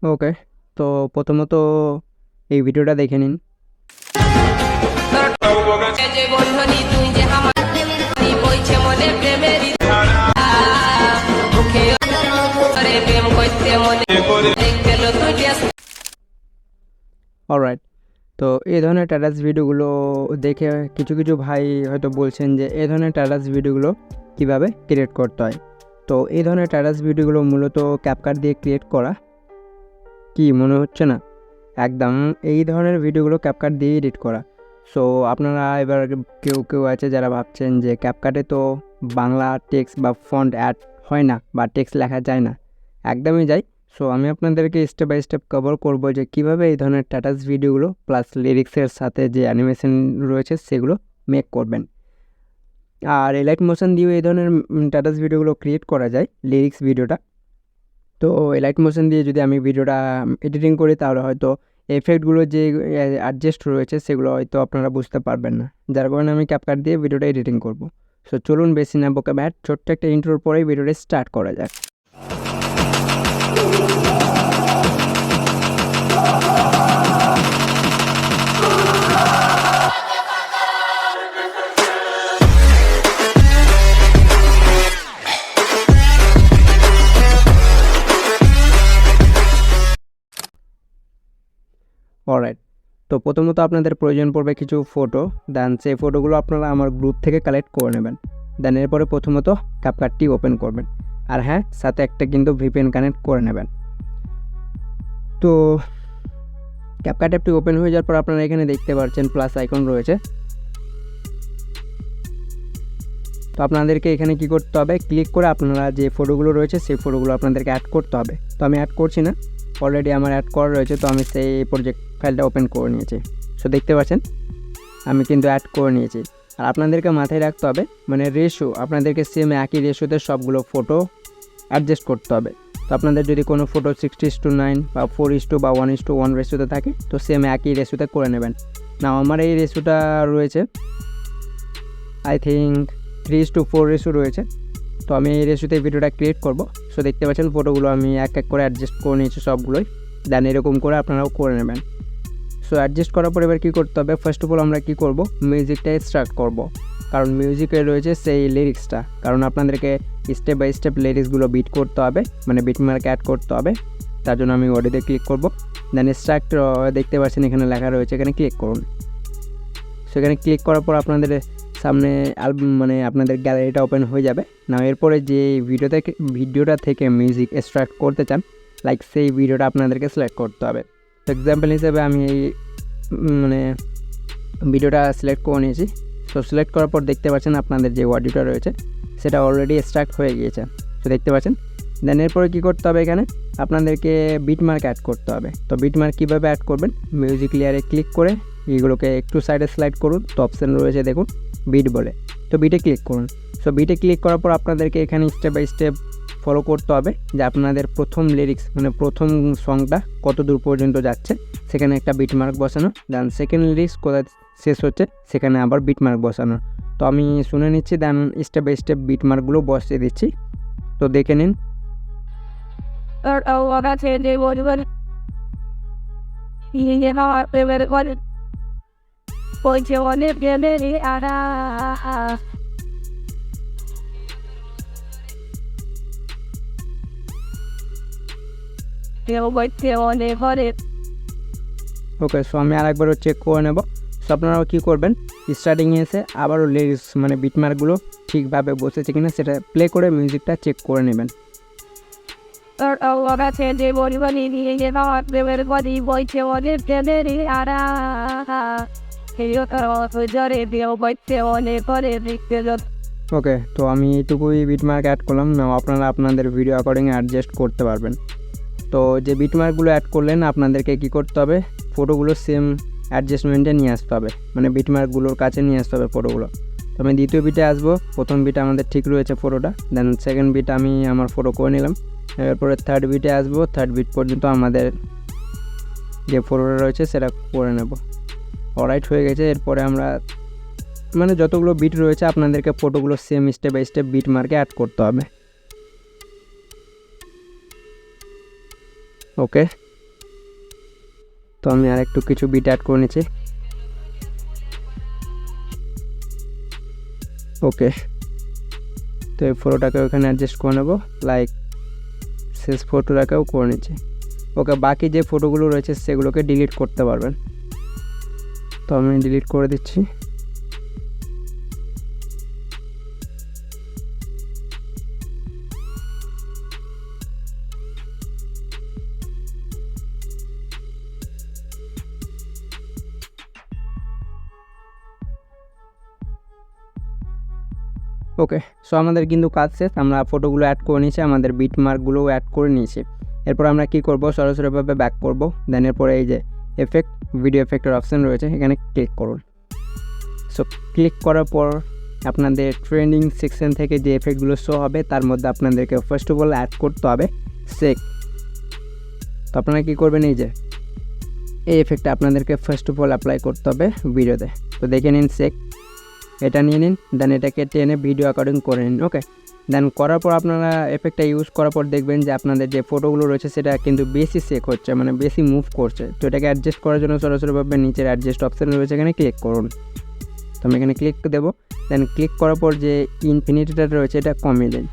ওকে, তো প্রথমত এই ভিডিওটা দেখে নিন। অলরাইট, তো এই ধরনের স্ট্যাটাস ভিডিওগুলো দেখে কিছু কিছু ভাই হয়তো বলছেন যে এই ধরনের স্ট্যাটাস ভিডিওগুলো কিভাবে ক্রিয়েট করতে হয়। তো এই ধরনের স্ট্যাটাস ভিডিওগুলো মূলত ক্যাপকাট দিয়ে ক্রিয়েট করা, কি মনে হচ্ছে না? একদম এই ধরনের ভিডিওগুলো ক্যাপকাট দিয়ে এডিট করা। সো আপনারা এবার কেউ কেউ আছে যারা ভাবছেন যে ক্যাপকাটে তো বাংলা টেক্সট বা ফন্ট অ্যাড হয় না বা টেক্সট লেখা যায় না। একদমই যায়। সো আমি আপনাদেরকে স্টেপ বাই স্টেপ কভার করব যে কীভাবে এই ধরনের স্ট্যাটাস ভিডিওগুলো প্লাস লিরিক্সের সাথে যে অ্যানিমেশন রয়েছে সেগুলো মেক করবেন। আর এলাইট মোশন দিয়েও এই ধরনের স্ট্যাটাস ভিডিওগুলো ক্রিয়েট করা যায়, লিরিক্স ভিডিওটা। তো এলাইট মোশন দিয়ে যদি আমি ভিডিওটা এডিটিং করি তাহলে হয়তো এফেক্টগুলো যে অ্যাডজাস্ট রয়েছে সেগুলো হয়তো আপনারা বুঝতে পারবেন না, যার কারণে আমি ক্যাপকাট দিয়ে ভিডিওটা এডিটিং করব। সো চলুন বেশি না বকে ব্যাট, ছোট্ট একটা ইন্ট্রোর পরেই ভিডিওটা স্টার্ট করা যাক। অলরাইট, তো প্রথমত আপনাদের প্রয়োজন পড়বে কিছু ফটো। দেন সেই ফটোগুলো আপনারা আমার গ্রুপ থেকে কালেক্ট করে নেবেন। দেন এরপরে প্রথমত ক্যাপকাটটি ওপেন করবেন। আর হ্যাঁ, সাথে একটা কিন্তু ভিপিএন কানেক্ট করে নেবেন। তো ক্যাপকাট অ্যাপটি ওপেন হয়ে যাওয়ার পর আপনারা এখানে দেখতে পাচ্ছেন প্লাস আইকন রয়েছে। তো আপনাদেরকে এখানে কি করতে হবে, ক্লিক করে আপনারা যে ফটোগুলো রয়েছে সেই ফটোগুলো আপনাদেরকে অ্যাড করতে হবে। তো আমি অ্যাড করছি না, অলরেডি আমার অ্যাড করা রয়েছে, তো আমি সেই প্রজেক্ট ফাইলটা ওপেন করে নিয়েছি। সো দেখতে পাচ্ছেন আমি কিন্তু অ্যাড করে নিয়েছি। আর আপনাদেরকে মাথায় রাখতে হবে মানে রেশিও, আপনাদেরকে সেম একই রেশিওতে সবগুলো ফটো অ্যাডজাস্ট করতে হবে। তো আপনাদের যদি কোনো ফটো 60:9 বা 4:1 বা 1:1 রেশিওতে থাকে তো সেম একই রেশিওতে করে নেবেন। না আমার এই রেশিওটা রয়েছে আই থিঙ্ক 3:4 রেশিও রয়েছে। তো আমি এই রেশিওতে ভিডিওটা ক্রিয়েট করব। সো দেখতে পাচ্ছেন ফটোগুলো আমি এক এক করে অ্যাডজাস্ট করে নিয়েছি সবগুলোই। দেন এরকম করে আপনারাও করে নেবেন। সো অ্যাডজাস্ট করার পর এবার কী করতে হবে, ফার্স্ট অফ অল আমরা কী করব, মিউজিকটা স্টার্ট করব। কারণ মিউজিকে রয়েছে সেই লিরিক্সটা, কারণ আপনাদেরকে স্টেপ বাই স্টেপ লিরিক্সগুলো বিট করতে হবে, মানে বিটমার্ক অ্যাড করতে হবে। তার জন্য আমি অডিওতে ক্লিক করব। দেন স্টার্ট দেখতে পাচ্ছেন এখানে লেখা রয়েছে, এখানে ক্লিক করুন। সেখানে ক্লিক করার পর আপনাদের সামনে মানে আপনাদের গ্যালারিটা ওপেন হয়ে যাবে। না এরপরে যে ভিডিওটা থেকে মিউজিক এক্সট্রাক্ট করতে চান, লাইক সেই ভিডিওটা আপনাদেরকে সিলেক্ট করতে হবে। এক্সাম্পল হিসেবে আমি এই মানে ভিডিওটা সিলেক্ট করে নিয়েছি। সো সিলেক্ট করার পর দেখতে পাচ্ছেন আপনাদের যে অডিওটা রয়েছে সেটা অলরেডি এক্সট্রাক্ট হয়ে গিয়েছে। তো দেখতে পাচ্ছেন। দেন এরপরে কী করতে হবে, এখানে আপনাদেরকে বিটমার্ক অ্যাড করতে হবে। তো বিটমার্ক কীভাবে অ্যাড করবেন, মিউজিক লেয়ারে ক্লিক করে এইগুলোকে একটু সাইডে স্লাইড করুন। তো অপশান রয়েছে দেখুন বিট বলে, তো বিটে ক্লিক করুন। সো বিটে ক্লিক করার পর আপনাদেরকে এখানে স্টেপ বাই স্টেপ ফলো করতে হবে যে আপনাদের প্রথম লিরিক্স মানে প্রথম সংটা কত দূর পর্যন্ত যাচ্ছে সেখানে একটা বিটমার্ক বসানো। দেন সেকেন্ড লিরিক্স কোথায় শেষ হচ্ছে সেখানে আবার বিটমার্ক বসানো। তো আমি শুনে নিচ্ছি, দেন স্টেপ বাই স্টেপ বিটমার্কগুলো বসিয়ে দিচ্ছি। তো দেখে নিন। ওকে, সো আমি আরেকবারও চেক করে নেব। সো আপনারাও কী করবেন, স্টার্টিংয়ে এসে আবারও লিরিক্স মানে বিটমার্কগুলো ঠিকভাবে বসেছে কিনা সেটা প্লে করে মিউজিকটা চেক করে নেবেন। ওকে, তো আমি এইটুকুই বিটমার্ক অ্যাড করলাম। না আপনারা আপনাদের ভিডিও অ্যাকর্ডিং অ্যাডজাস্ট করতে পারবেন। তো যে বিটমার্কগুলো অ্যাড করলেন আপনাদেরকে কী করতে হবে, ফটোগুলো সেম অ্যাডজাস্টমেন্টে নিয়ে আসতে হবে, মানে বিটমার্কগুলোর কাছে নিয়ে আসতে হবে ফটোগুলো। তো আমি দ্বিতীয় বিটে আসবো, প্রথম বিটে আমাদের ঠিক রয়েছে ফটোটা। দেন সেকেন্ড বিট আমি আমার ফটো করে নিলাম। এরপরে থার্ড বিটে আসবো, থার্ড বিট পর্যন্ত আমাদের যে ফটোটা রয়েছে সেটা করে নেব। অলরাইট হয়ে গেছে। এরপরে আমরা মানে যতগুলো বিট রয়েছে আপনাদেরকে ফটোগুলো সেম স্টেপ বাই স্টেপ বিটমার্কে অ্যাড করতে হবে। ওকে, তো আমি আর একটু কিছু বিট অ্যাড করে নিচ্ছি। ওকে, তো এই ফটোটাকে ওখানে অ্যাডজাস্ট করে নেবো, লাইক শেষ ফটোটাকেও করে নিচ্ছি। ওকে, বাকি যে ফটোগুলো রয়েছে সেগুলোকে ডিলিট করতে পারবেন, তো আমি ডিলিট করে দিচ্ছি। ওকে, সো আমাদের কিন্তু কাজ শেষ। আমরা ফটোগুলো অ্যাড করে নিয়েছি, আমাদের বিট মার্কগুলোও অ্যাড করে নিয়েছি। এরপর আমরা কি করব, সরাসরিভাবে ব্যাক করব। দেন এরপরে এই যে এফেক্ট, ভিডিও এফেক্টের অপশান রয়েছে, এখানে ক্লিক করুন। সো ক্লিক করার পর আপনাদের ট্রেন্ডিং সেকশন থেকে যে এফেক্টগুলো শো হবে তার মধ্যে আপনাদেরকে ফার্স্ট অফ অল অ্যাড করতে হবে সেক। তো আপনারা কী করবেন, এই যে এই এফেক্টটা আপনাদেরকে ফার্স্ট অফ অল অ্যাপ্লাই করতে হবে ভিডিওতে। তো দেখে নিন সেক, এটা নিয়ে নিন, দেন এটাকে টেনে ভিডিও অ্যাকর্ডিং করে নিন। ওকে, দেন করার পর আপনারা এফেক্টটা ইউজ করার পর দেখবেন যে আপনাদের যে ফটোগুলো রয়েছে সেটা কিন্তু বেশি সেক হচ্ছে, মানে বেশি মুভ করছে। তো এটাকে অ্যাডজাস্ট করার জন্য সরাসরিভাবে নিচের অ্যাডজাস্ট অপশান রয়েছে, এখানে ক্লিক করুন। তো আমি এখানে ক্লিক দেবো, দেন ক্লিক করার পর যে ইনফিনিটিটা রয়েছে এটা কমিয়ে দিন।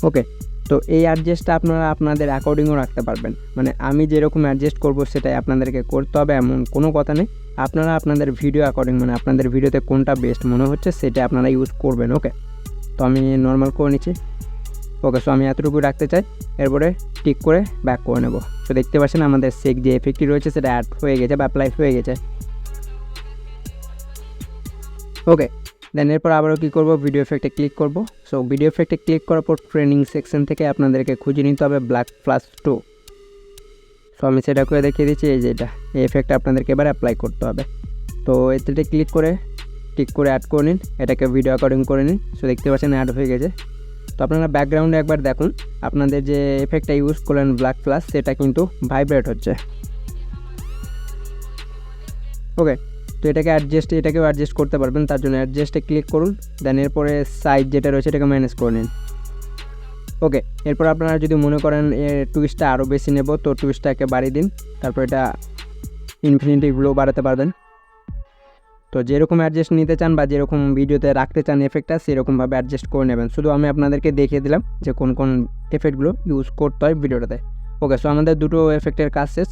ওকে, তো এই অ্যাডজাস্টটা আপনারা আপনাদের অ্যাকর্ডিংও রাখতে পারবেন, মানে আমি যেরকম অ্যাডজাস্ট করব সেটাই আপনাদেরকে করতে হবে, এমন কোনো কথা নেই। আপনারা আপনাদের ভিডিও অ্যাকর্ডিং, মানে আপনাদের ভিডিওতে কোনটা বেস্ট মনে হচ্ছে সেটা আপনারা ইউজ করবেন। ওকে, তো আমি নর্মাল করে নিচ্ছি। ওকে, সো আমি এতটুকু রাখতে চাই, এরপরে টিক করে ব্যাক করে নেব। তো দেখতে পাচ্ছেন আমাদের সেক যে এফেক্টটি রয়েছে সেটা অ্যাড হয়ে গেছে বা অ্যাপ্লাই হয়ে গেছে। ওকে, দেন এরপর আবারও কী করব, ভিডিও এফেক্টে ক্লিক করব। সো ভিডিও এফেক্টে ক্লিক করার পর ট্রেনিং সেকশন থেকে আপনাদেরকে খুঁজে নিতে হবে ব্ল্যাক প্লাস 2। সো আমি সেটা করে দেখিয়ে দিচ্ছি, এই যে এটা, এই এফেক্টটা আপনাদেরকে এবার অ্যাপ্লাই করতে হবে। তো এতে ক্লিক করে টিক করে অ্যাড করে নিন, এটাকে ভিডিও অ্যাকর্ডিং করে নিন। সো দেখতে পাচ্ছেন অ্যাড হয়ে গেছে। তো আপনারা ব্যাকগ্রাউন্ডে একবার দেখুন, আপনাদের যে এফেক্টটা ইউজ করলেন ব্ল্যাক প্লাস, সেটা কিন্তু ভাইব্রেট হচ্ছে। ওকে, তো এটাকেও অ্যাডজাস্ট করতে পারবেন, তার জন্য অ্যাডজাস্টে ক্লিক করুন। দেন এরপরে সাইজ যেটা রয়েছে এটাকে ম্যানেজ করে নিন। ওকে, এরপর আপনারা যদি মনে করেন টুইস্টটা আরও বেশি নেব, তো টুইস্টটাকে বাড়িয়ে দিন, তারপর এটা ইনফিনিটিগুলো বাড়াতে পারবেন। তো যেরকম অ্যাডজাস্ট নিতে চান বা যেরকম ভিডিওতে রাখতে চান এফেক্টটা, সেরকমভাবে অ্যাডজাস্ট করে নেবেন। শুধু আমি আপনাদেরকে দেখিয়ে দিলাম যে কোন কোন এফেক্টগুলো ইউজ করতে হয় ভিডিওটাতে। ওকে, সো আমাদের দুটো এফেক্টের কাজ শেষ।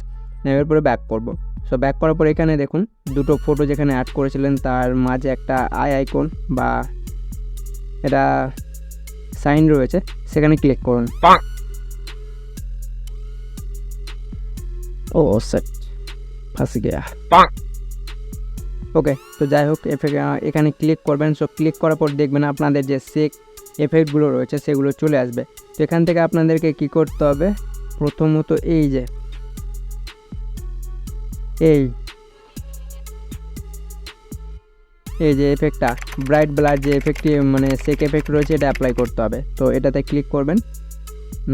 এরপরে ব্যাক করব। সো ব্যাক করার পর এখানে দেখুন দুটো ফটো যেখানে অ্যাড করেছিলেন তার মাঝে একটা আইকন বা এটা সাইন রয়েছে, সেখানে ক্লিক করুন। ও সেট ফাঁসি গিয়া। ওকে, তো যাই হোক এখানে ক্লিক করবেন। সো ক্লিক করার পর দেখবেন আপনাদের যে সেক এফেক্টগুলো রয়েছে সেগুলো চলে আসবে। তো এখান থেকে আপনাদেরকে কি করতে হবে, প্রথমত এই যে এফেক্টটা ব্রাইট ব্লার যে এফেক্টটি মানে সেক এফেক্ট রয়েছে এটা অ্যাপ্লাই করতে হবে। তো এটাতে ক্লিক করবেন।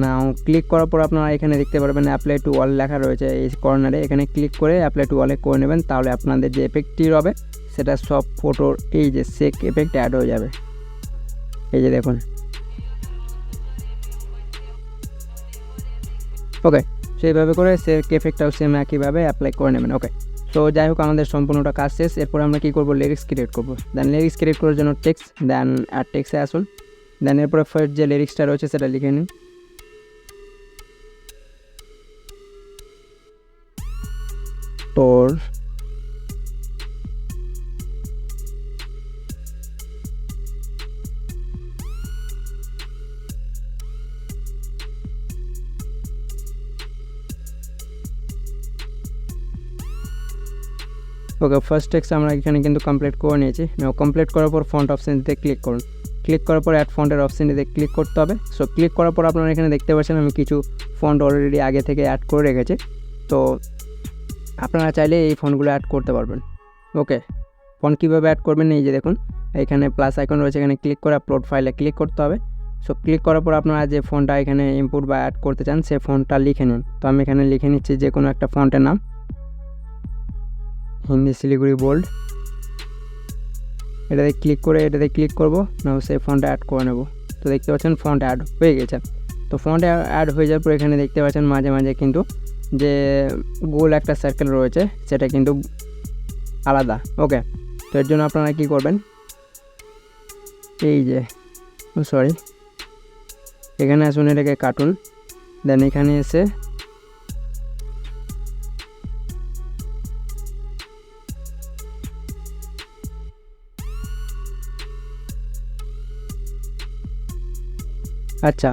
নাও ক্লিক করার পর আপনারা এখানে দেখতে পারবেন অ্যাপ্লাই টু অল লেখা রয়েছে এই কর্নারে, এখানে ক্লিক করে অ্যাপ্লাই টু অলে করে নেবেন। তাহলে আপনাদের যে এফেক্টটি হবে সেটা সব ফটোর এই যে সেক এফেক্ট অ্যাড হয়ে যাবে। এই যে দেখুন। ওকে, সেইভাবে করে সেক এফেক্টটাও সেম একইভাবে অ্যাপ্লাই করে নেবেন। ওকে, তো যাই হোক আমাদের সম্পূর্ণটা কাজ শেষ। এরপর আমরা কী করবো, লিরিক্স ক্রিয়েট করবো। দেন লিরিক্স ক্রিয়েট করার জন্য টেক্সট, দেন আর টেক্সটে আসুন। দেন এরপরে ফার্স্ট যে লিরিক্সটা রয়েছে সেটা লিখে নিন। তোর ওকে, ফার্স্ট টেক্সট আমরা এখানে কিন্তু কমপ্লিট করে নিয়েছি। কমপ্লিট করার পর ফন্ট অপশানটিতে ক্লিক করুন। ক্লিক করার পর অ্যাড ফন্টের অপশানটিতে ক্লিক করতে হবে। সো ক্লিক করার পর আপনারা এখানে দেখতে পাচ্ছেন আমি কিছু ফন্ট অলরেডি আগে থেকে অ্যাড করে রেখেছি। তো আপনারা চাইলে এই ফন্টগুলো অ্যাড করতে পারবেন। ওকে, ফন্ট কীভাবে অ্যাড করবেন, এই যে দেখুন এখানে প্লাস আইকন রয়েছে, এখানে ক্লিক করে আপলোড ফাইলে ক্লিক করতে হবে। সো ক্লিক করার পর আপনারা যে ফন্টটা এখানে ইম্পোর্ট বা অ্যাড করতে চান সেই ফন্টটা লিখে নিন। তো আমি এখানে লিখে নিচ্ছি যে কোনো একটা ফন্টের নাম, হিন্দি শিলিগুড়ি বোল্ড। এটাতে ক্লিক করব, না সেই ফন্টটা অ্যাড করে নেব। তো দেখতে পাচ্ছেন ফন্ট অ্যাড হয়ে গেছে। তো ফন্ট অ্যাড হয়ে যাওয়ার পর এখানে দেখতে পাচ্ছেন মাঝে মাঝে কিন্তু যে গোল একটা সার্কেল রয়েছে সেটা কিন্তু আলাদা। ওকে, তো এর জন্য আপনারা কী করবেন, এই যে সরি এখানে আসুন, এটাকে কাটুন, দেন এখানে এসে আচ্ছা,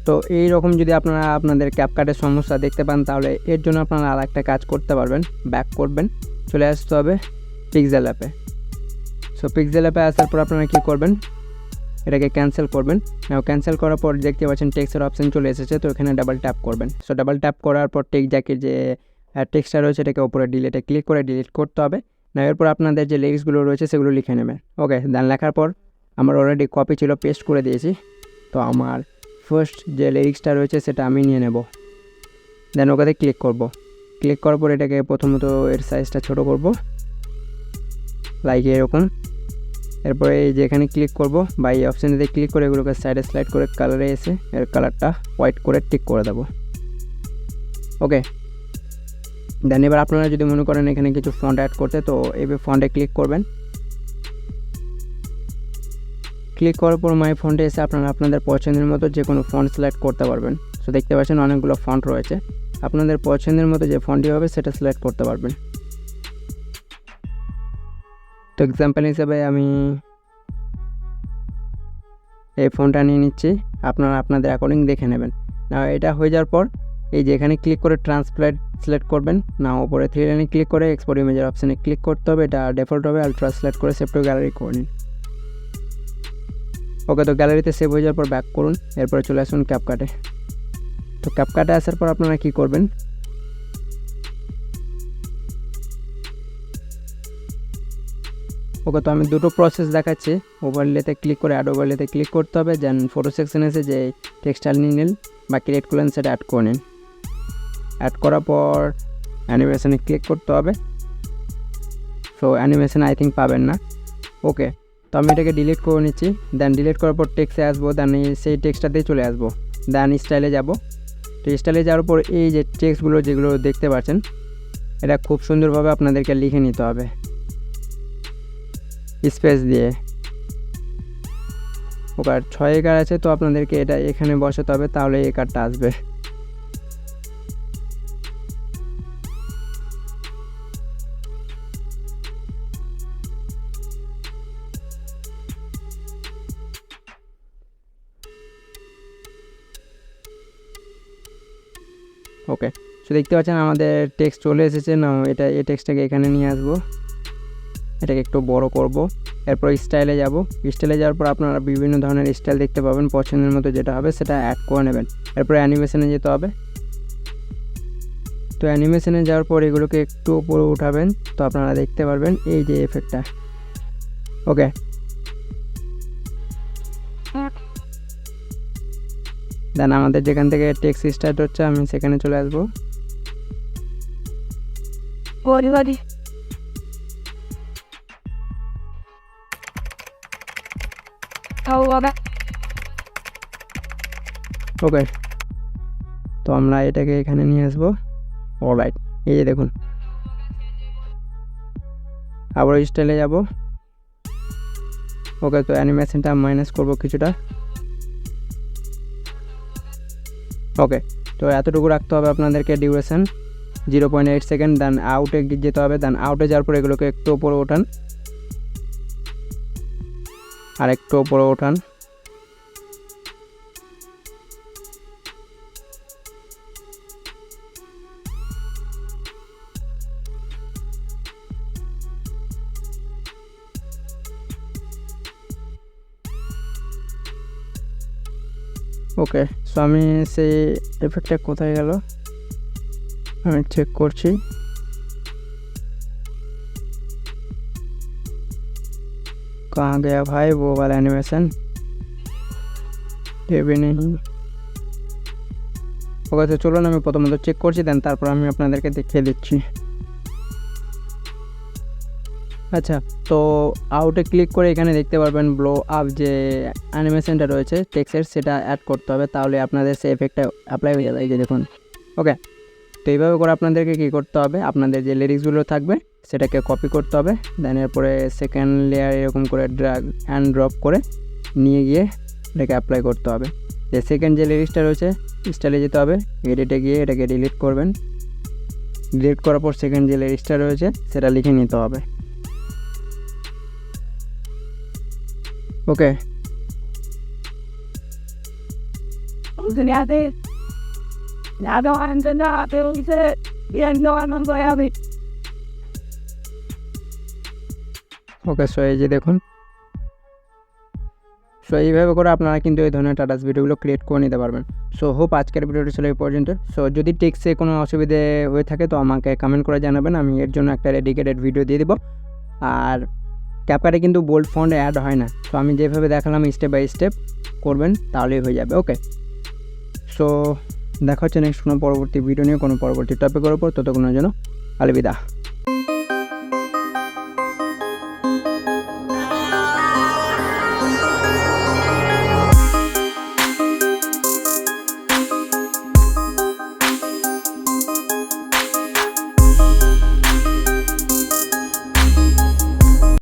তো এই রকম যদি আপনারা আপনাদের ক্যাপকাটের সমস্যা দেখতে পান তাহলে এর জন্য আপনারা আর একটা কাজ করতে পারবেন। ব্যাক করবেন, চলে আসতে হবে পিক্সেল অ্যাপে। সো পিক্সেল অ্যাপে আসার পর আপনারা কী করবেন, এটাকে ক্যান্সেল করবেন। ক্যান্সেল করার পর দেখতে পাচ্ছেন টেক্সটের অপশান চলে এসেছে, তো এখানে ডাবল ট্যাপ করবেন। সো ডাবল ট্যাপ করার পর টেক্সট যে টেক্সটটা রয়েছে এটাকে ওপরে ডিলিটে ক্লিক করে ডিলিট করতে হবে। না এরপর আপনাদের যে লিরিক্সগুলো রয়েছে সেগুলো লিখে নেবেন। ওকে, দেন লেখার পর আমার অলরেডি কপি ছিল, পেস্ট করে দিয়েছি। তো আমার ফার্স্ট যে লিরিক্সটা রয়েছে সেটা আমি নিয়ে নেব, দেন ওখানে ক্লিক করব। ক্লিক করার পর এটাকে প্রথমত এর সাইজটা ছোট করব, লাইক এরকম। এরপরে এই যে এখানে ক্লিক করব বা এই অপশানেতে ক্লিক করে এগুলোকে সাইডে স্লাইড করে কালারে এসে এর কালারটা হোয়াইট করে টিক করে দেবো। ওকে, দেন এবার আপনারা যদি মনে করেন এখানে কিছু ফন্ট অ্যাড করতে, তো এবার ফন্টে ক্লিক করবেন। ক্লিক করার পর মাই ফন্টে এসে আপনারা আপনাদের পছন্দের মতো যে কোনো ফন্ট সিলেক্ট করতে পারবেন। সো দেখতে পাচ্ছেন অনেকগুলো ফন্ট রয়েছে, আপনাদের পছন্দের মতো যে ফন্টটি হবে সেটা সিলেক্ট করতে পারবেন। তো এক্সাম্পল হিসেবে আমি এই ফোনটা নিয়ে নিচ্ছি, আপনারা আপনাদের অ্যাকর্ডিং দেখে নেবেন। না এটা হয়ে যাওয়ার পর এই যে এখানে ক্লিক করে ট্রান্সপ্লেট সিলেক্ট করবেন, না ওপরে থ্রি লাইনে ক্লিক করে এক্সপোর্ট ইমেজের অপশানে ক্লিক করতে হবে, এটা ডিফল্ট হবে, আলট্রা সিলেক্ট করে সেভ টু গ্যালারি করে নিন। ওকে, তো গ্যালারিতে সেভ হয়ে যাওয়ার পর ব্যাক করুন, এরপরে চলে আসুন ক্যাপকাটে। তো ক্যাপকাটে আসার পর আপনারা কী করবেন, ওকে, তো আমি দুটো প্রসেস দেখাচ্ছি। ওভারলেতে ক্লিক করে অ্যাড ওভারলেতে ক্লিক করতে হবে, দেন ফটো সেকশনে এসে যে টেক্সটাইল নিয়ে নিন বা ক্রিয়েট করলেন সেটা অ্যাড করে নিন। অ্যাড করার পর অ্যানিমেশনে ক্লিক করতে হবে। সো অ্যানিমেশন আই থিঙ্ক পাবেন না। ওকে, তো আমি এটাকে ডিলিট করে নিচ্ছি, দেন ডিলিট করার পর টেক্সটে আসবো, দেন সেই টেক্সটটাতেই চলে আসবো, দেন স্টাইলে যাব। তো স্টাইলে যাওয়ার পর এই যে টেক্সটগুলো যেগুলো দেখতে পাচ্ছেন এটা খুব সুন্দরভাবে আপনাদেরকে লিখে নিতে হবে স্পেস দিয়ে। ওকার 6 একার আছে, তো আপনাদেরকে এটা এখানে বসাতে হবে, তাহলে এই কার্ডটা আসবে। ওকে, সো দেখতে পাচ্ছেন আমাদের টেক্সট চলে এসেছে। না এটা এই টেক্সটটাকে এখানে নিয়ে আসবো, এটাকে একটু বড় করব। এরপর স্টাইলে যাব, স্টাইলে যাওয়ার পর আপনারা বিভিন্ন ধরনের স্টাইল দেখতে পাবেন, পছন্দের মতো যেটা হবে সেটা অ্যাড করে নেবেন। এরপর অ্যানিমেশনে যেতে হবে। তো অ্যানিমেশনে যাওয়ার পর এগুলোকে একটু উপরে উঠাবেন, তো আপনারা দেখতে পারবেন এই যে এফেক্টটা। ওকে, দেন আমাদের যেখান থেকে টেক্সট স্টার্ট হচ্ছে আমি সেখানে চলে আসবো। ওকে, তো আমরা এটাকে এখানে নিয়ে আসবো। অলরাইট, এই যে দেখুন, আবার স্টাইলে যাব। ওকে, তো অ্যানিমেশনটা মাইনাস করব কিছুটা। ওকে, তো এতটুকু রাখতে হবে আপনাদেরকে, ডিউরেশন 0.8 সেকেন্ড। দেন আউটে যেতে হবে, দেন আউটে যাওয়ার পর এগুলোকে একটু উপরে ওঠান, আর একটু উপরে ওঠান। ওকে, সো আমি সেই এফেক্টটা কোথায় গেল আমি চেক করছি। कहाँ गया भाई वो वाला एनिमेशन, ये भी नहीं। ওকে, তো চলুন আমি প্রথমত চেক করছি, দেন তারপর আমি আপনাদেরকে দেখিয়ে দিচ্ছি। আচ্ছা, তো আউটে ক্লিক করে এখানে দেখতে পারবেন ব্লো আপ যে অ্যানিমেশনটা রয়েছে টেক্সটের, সেটা অ্যাড করতে হবে, তাহলে আপনাদের সেই এফেক্টটা অ্যাপ্লাই হয়ে যাবে। এই যে দেখুন। ওকে, তো এইভাবে করে আপনাদেরকে কী করতে হবে, আপনাদের যে লিরিক্সগুলো থাকবে সেটাকে কপি করতে হবে, দেন এরপরে সেকেন্ড লেয়ার এরকম করে ড্র্যাগ অ্যান্ড ড্রপ করে নিয়ে গিয়ে এটাকে অ্যাপ্লাই করতে হবে। যে সেকেন্ড যে লিরিক্সটা রয়েছে স্টাইলে যেতে হবে, এডিটে গিয়ে এটাকে ডিলিট করবেন, ডিলিট করার পর সেকেন্ড যে লিরিক্সটা রয়েছে সেটা লিখে নিতে হবে। ওকে, ওকে। সো এই যে দেখুন, সো এইভাবে করে আপনারা কিন্তু এই ধরনের টাটাস ভিডিওগুলো ক্রিয়েট করে নিতে পারবেন। সো হোপ আজকের ভিডিওটি ছিল এই পর্যন্ত। সো যদি টেক্সে কোনো অসুবিধে হয়ে থাকে তো আমাকে কমেন্ট করে জানাবেন, আমি এর জন্য একটা ডেডিকেটেড ভিডিও দিয়ে দেবো। আর ক্যাপকাটে কিন্তু বোল্ড ফন্ট অ্যাড হয় না, সো আমি যেভাবে দেখালাম স্টেপ বাই স্টেপ করবেন তাহলেই হয়ে যাবে। ওকে, সো দেখা হচ্ছে নেক্সট কোনো পরবর্তী ভিডিও নিয়ে কোনো পরবর্তী টপিকের ওপর। ততক্ষণের জন্য আলবিদা।